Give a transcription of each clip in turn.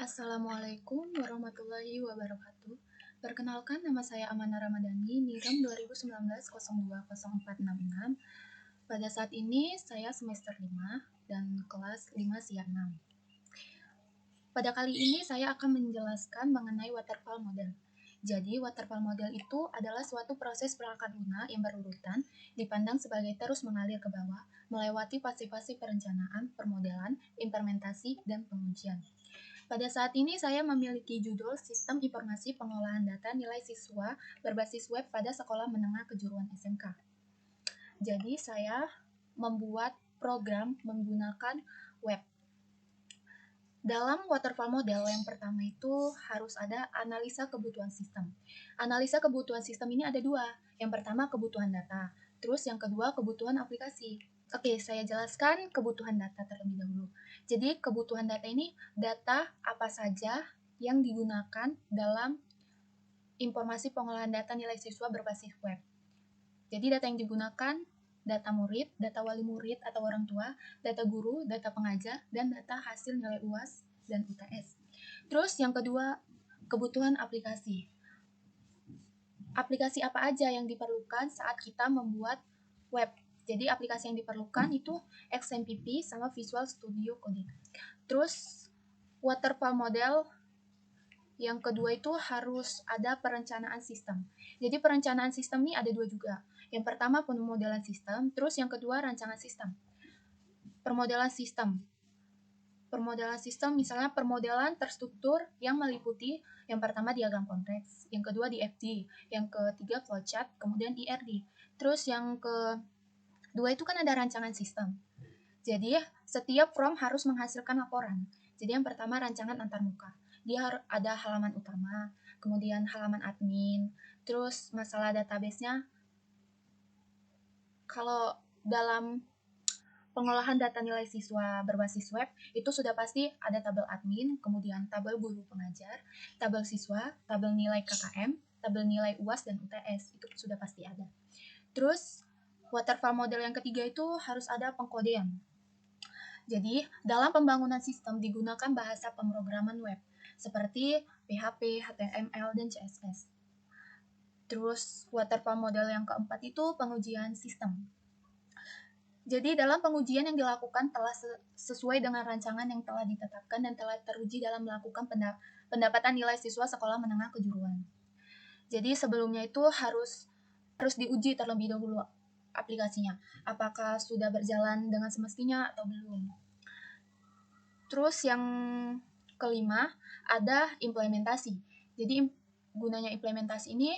Assalamualaikum warahmatullahi wabarakatuh. Perkenalkan, nama saya Amana Ramadhani, NIRAM 2019-020466. Pada saat ini saya semester 5 dan kelas 5 6. Pada kali ini saya akan menjelaskan mengenai waterfall model. Jadi, waterfall model itu adalah suatu proses perangkat lunak yang berurutan, dipandang sebagai terus mengalir ke bawah, melewati fase-fase perencanaan, permodelan, implementasi, dan pengujian. Pada saat ini saya memiliki judul Sistem Informasi Pengolahan Data Nilai Siswa berbasis web pada Sekolah Menengah Kejuruan SMK. Jadi saya membuat program menggunakan web. Dalam waterfall model yang pertama itu harus ada analisa kebutuhan sistem. Analisa kebutuhan sistem ini ada dua. Yang pertama kebutuhan data, terus yang kedua kebutuhan aplikasi. Oke, saya jelaskan kebutuhan data terlebih dahulu. Jadi kebutuhan data ini data apa saja yang digunakan dalam informasi pengolahan data nilai siswa berbasis web. Jadi data yang digunakan data murid, data wali murid atau orang tua, data guru, data pengajar, dan data hasil nilai UAS dan UTS. Terus yang kedua, kebutuhan aplikasi. Aplikasi apa aja yang diperlukan saat kita membuat web? Jadi aplikasi yang diperlukan itu XMPP sama Visual Studio Code. Terus waterfall model yang kedua itu harus ada perencanaan sistem. Jadi perencanaan sistem ini ada dua juga. Yang pertama pemodelan sistem, terus yang kedua rancangan sistem. Permodelan sistem. Permodelan sistem misalnya permodelan terstruktur yang meliputi yang pertama diagram konteks, yang kedua DFD, yang ketiga flowchart, kemudian IRD. Terus yang kedua itu kan ada rancangan sistem. Jadi setiap form harus menghasilkan laporan. Jadi yang pertama rancangan antarmuka. Dia ada halaman utama, kemudian halaman admin, terus masalah database-nya. Kalau dalam pengolahan data nilai siswa berbasis web, itu sudah pasti ada tabel admin, kemudian tabel guru pengajar, tabel siswa, tabel nilai KKM, tabel nilai UAS dan UTS, itu sudah pasti ada. Terus, waterfall model yang ketiga itu harus ada pengkodean. Jadi, dalam pembangunan sistem digunakan bahasa pemrograman web, seperti PHP, HTML, dan CSS. Terus, waterfall model yang keempat itu pengujian sistem. Jadi, dalam pengujian yang dilakukan telah sesuai dengan rancangan yang telah ditetapkan dan telah teruji dalam melakukan pendapatan nilai siswa sekolah menengah kejuruan. Jadi, sebelumnya itu harus diuji terlebih dahulu aplikasinya. Apakah sudah berjalan dengan semestinya atau belum. Terus yang kelima, ada implementasi. Jadi gunanya implementasi ini,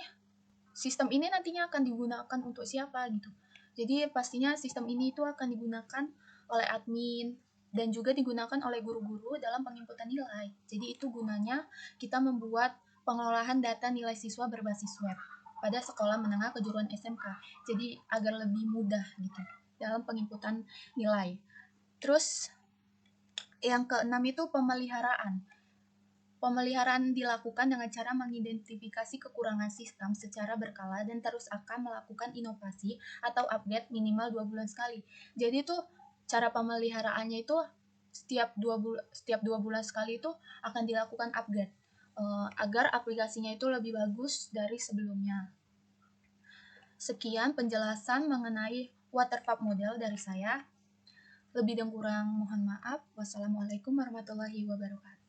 sistem ini nantinya akan digunakan untuk siapa gitu. Jadi pastinya sistem ini itu akan digunakan oleh admin dan juga digunakan oleh guru-guru dalam penginputan nilai. Jadi itu gunanya kita membuat pengolahan data nilai siswa berbasis web pada sekolah menengah kejuruan SMK. Jadi agar lebih mudah gitu dalam penginputan nilai. Terus yang keenam itu pemeliharaan. Pemeliharaan dilakukan dengan cara mengidentifikasi kekurangan sistem secara berkala dan terus akan melakukan inovasi atau update minimal 2 bulan sekali. Jadi itu cara pemeliharaannya itu setiap 2 bulan sekali itu akan dilakukan upgrade agar aplikasinya itu lebih bagus dari sebelumnya. Sekian penjelasan mengenai waterfall model dari saya. Lebih dan kurang mohon maaf. Wassalamualaikum warahmatullahi wabarakatuh.